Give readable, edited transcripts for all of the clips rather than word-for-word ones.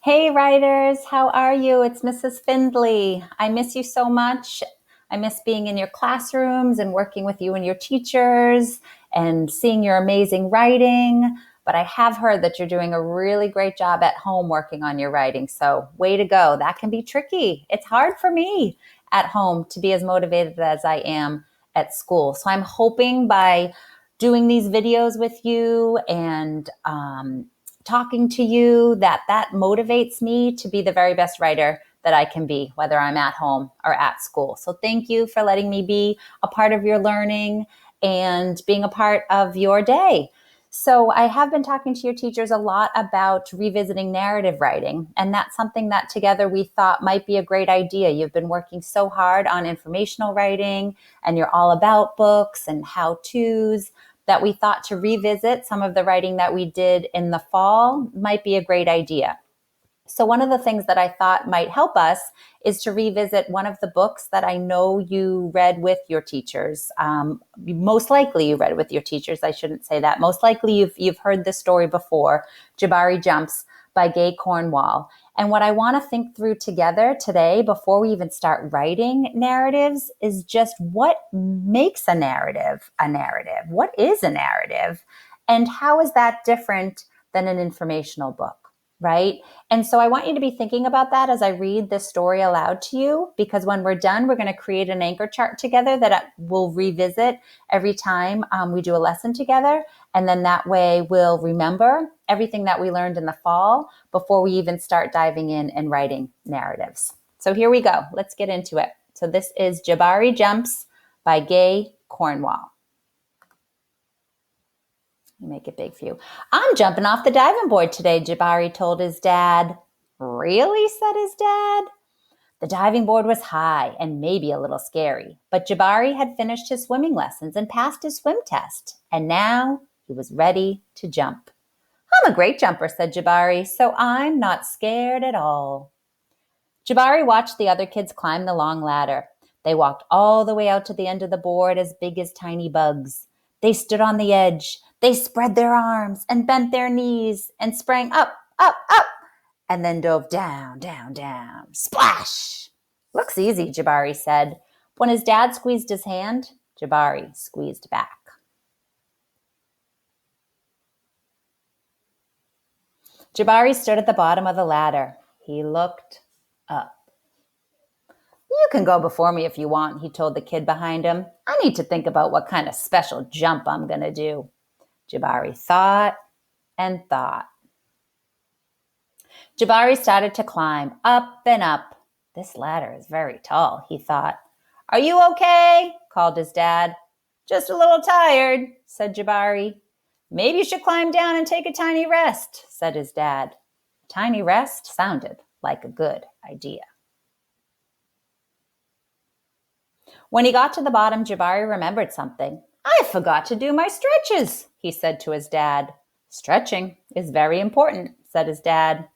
Hey, writers, how are you? It's Mrs. Findley. I miss you so much. I miss being in your classrooms and working with you and your teachers and seeing your amazing writing. But I have heard that you're doing a really great job at home working on your writing. So, way to go. That can be tricky. It's hard for me at home to be as motivated as I am at school. So, I'm hoping by doing these videos with you and talking to you that motivates me to be the very best writer that I can be, whether I'm at home or at school. So thank you for letting me be a part of your learning and being a part of your day. So I have been talking to your teachers a lot about revisiting narrative writing, and that's something that together we thought might be a great idea. You've been working so hard on informational writing, and you're all about books and how-tos, that we thought to revisit some of the writing that we did in the fall might be a great idea. So one of the things that I thought might help us is to revisit one of the books that I know you read with your teachers. Most likely you read with your teachers. I shouldn't say that. Most likely you've heard this story before, Jabari Jumps by Gay Cornwall. And what I want to think through together today before we even start writing narratives is just what makes a narrative a narrative? What is a narrative? And how is that different than an informational book? Right? And so I want you to be thinking about that as I read this story aloud to you, because when we're done, we're going to create an anchor chart together that we'll revisit every time we do a lesson together. And then that way we'll remember everything that we learned in the fall before we even start diving in and writing narratives. So here we go. Let's get into it. So this is Jabari Jumps by Gay Cornwall. Make it big for you. I'm jumping off the diving board today, Jabari told his dad. Really? Said his dad. The diving board was high and maybe a little scary, but Jabari had finished his swimming lessons and passed his swim test, and now he was ready to jump. I'm a great jumper, said Jabari, so I'm not scared at all. Jabari watched the other kids climb the long ladder. They walked all the way out to the end of the board as big as tiny bugs. They stood on the edge. They spread their arms and bent their knees and sprang up, up, up, and then dove down, down, down. Splash! Looks easy, Jabari said. When his dad squeezed his hand, Jabari squeezed back. Jabari stood at the bottom of the ladder. He looked up. You can go before me if you want, he told the kid behind him. I need to think about what kind of special jump I'm going to do. Jabari thought and thought. Jabari started to climb up and up. This ladder is very tall, he thought. Are you okay? Called his dad. Just a little tired, said Jabari. Maybe you should climb down and take a tiny rest, said his dad. A tiny rest sounded like a good idea. When he got to the bottom, Jabari remembered something. I forgot to do my stretches, he said to his dad. Stretching is very important, said his dad.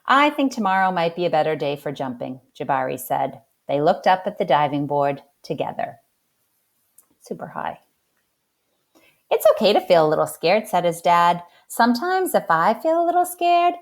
I think tomorrow might be a better day for jumping, Jabari said. They looked up at the diving board together. Super high. It's okay to feel a little scared, said his dad. Sometimes if I feel a little scared,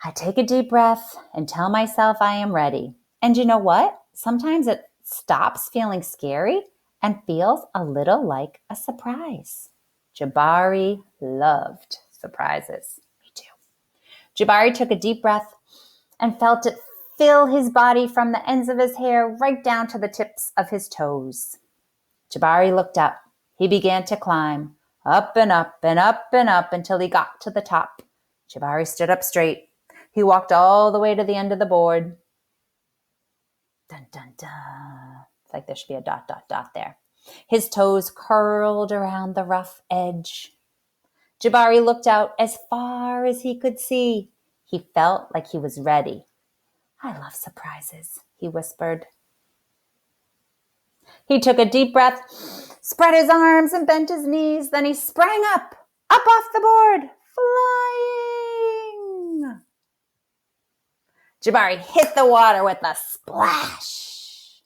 I take a deep breath and tell myself I am ready. And you know what? Sometimes it stops feeling scary and feels a little like a surprise. Jabari loved surprises. Me too. Jabari took a deep breath and felt it fill his body from the ends of his hair right down to the tips of his toes. Jabari looked up. He began to climb, up and up and up and up until he got to the top. Jabari stood up straight. He walked all the way to the end of the board. Dun, dun, dun. It's like there should be a dot, dot, dot there. His toes curled around the rough edge. Jabari looked out as far as he could see. He felt like he was ready. I love surprises, he whispered. He took a deep breath, spread his arms and bent his knees. Then he sprang up off the board, flying. Jabari hit the water with a splash.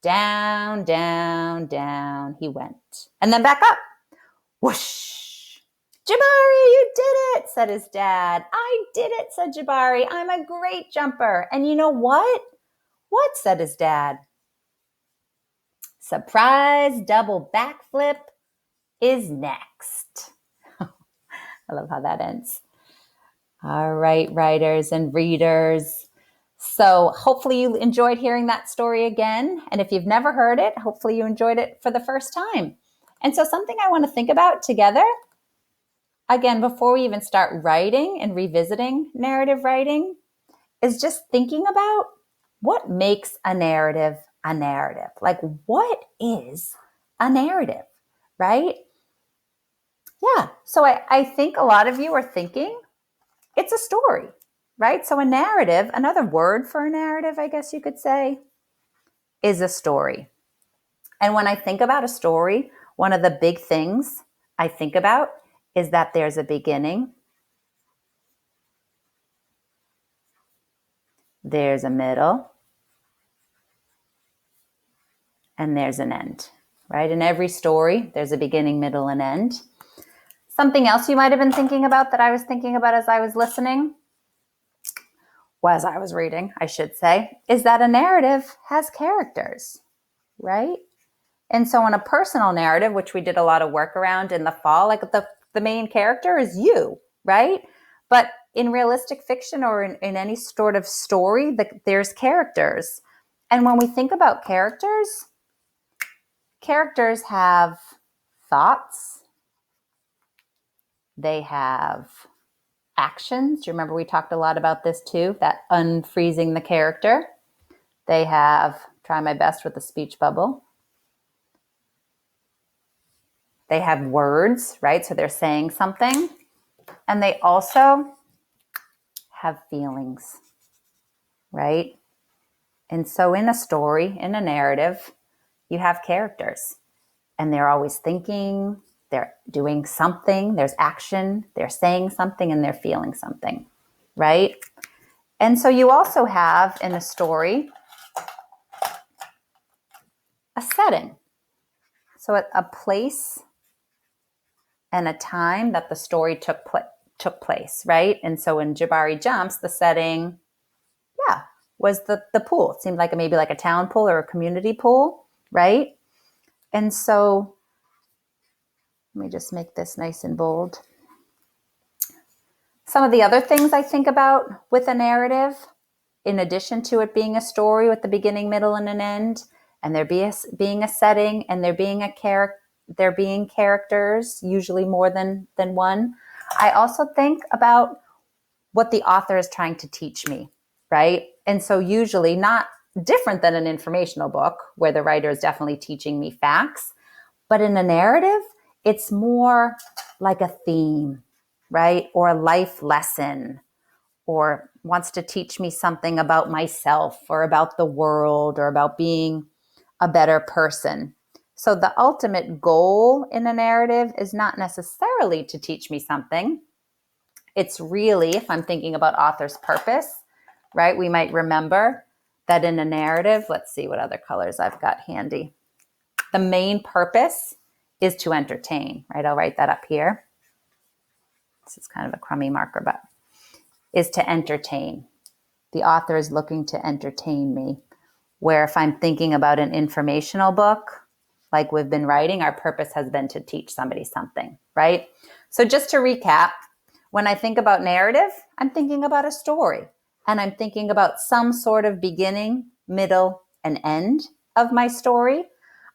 Down, down, down he went. And then back up. Whoosh. Jabari, you did it, said his dad. I did it, said Jabari. I'm a great jumper. And you know what? What, said his dad? Surprise double backflip is next. I love how that ends. All right, writers and readers. So hopefully you enjoyed hearing that story again. And if you've never heard it, hopefully you enjoyed it for the first time. And so something I want to think about together, again, before we even start writing and revisiting narrative writing, is just thinking about what makes a narrative a narrative. Like, what is a narrative, right? Yeah. So I think a lot of you are thinking it's a story, right? So a narrative, another word for a narrative, I guess you could say, is a story. And when I think about a story, one of the big things I think about is that there's a beginning, there's a middle, and there's an end, right? In every story, there's a beginning, middle, and end. Something else you might have been thinking about that I was thinking about as I was listening, well, as I was reading, I should say, is that a narrative has characters, right? And so in a personal narrative, which we did a lot of work around in the fall, like the main character is you, right? But in realistic fiction or in any sort of story, there's characters. And when we think about characters, characters have thoughts, they have actions. Do you remember we talked a lot about this too, that unfreezing the character? They have, try my best with the speech bubble. They have words, right? So they're saying something. And they also have feelings, right? And so in a story, in a narrative, you have characters and they're always thinking, they're doing something, there's action, they're saying something, and they're feeling something, right? And so you also have in a story a setting. So a place and a time that the story took place, right? And so in Jabari Jumps, the setting, was the pool. It seemed like maybe like a town pool or a community pool, right? And so let me just make this nice and bold. Some of the other things I think about with a narrative, in addition to it being a story with the beginning, middle, and an end, and there being a setting, and there being characters, usually more than one. I also think about what the author is trying to teach me, right? And so usually not different than an informational book where the writer is definitely teaching me facts, but in a narrative, it's more like a theme, right? Or a life lesson, or wants to teach me something about myself or about the world or about being a better person. So the ultimate goal in a narrative is not necessarily to teach me something. It's really, if I'm thinking about author's purpose, right? We might remember that in a narrative, let's see what other colors I've got handy. The main purpose is to entertain, right? I'll write that up here. This is kind of a crummy marker, but is to entertain. The author is looking to entertain me. Where if I'm thinking about an informational book, like we've been writing, our purpose has been to teach somebody something, right? So just to recap, when I think about narrative, I'm thinking about a story, and I'm thinking about some sort of beginning, middle, and end of my story.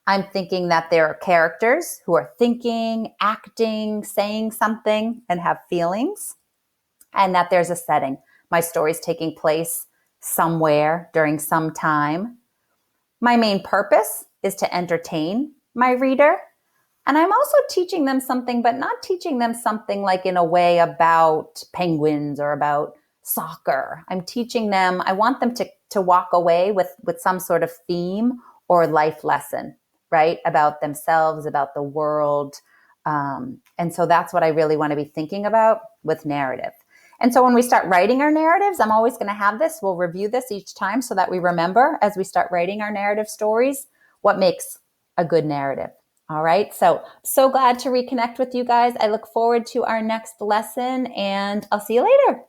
I'm thinking that there are characters who are thinking, acting, saying something, and have feelings, and that there's a setting. My story's taking place somewhere during some time. My main purpose is to entertain my reader. And I'm also teaching them something, but not teaching them something like in a way about penguins or about soccer. I'm teaching them, I want them to walk away with some sort of theme or life lesson, right? About themselves, about the world. And so that's what I really want to be thinking about with narrative. And so when we start writing our narratives, I'm always going to have this. We'll review this each time so that we remember as we start writing our narrative stories, what makes a good narrative. All right. So glad to reconnect with you guys. I look forward to our next lesson, and I'll see you later.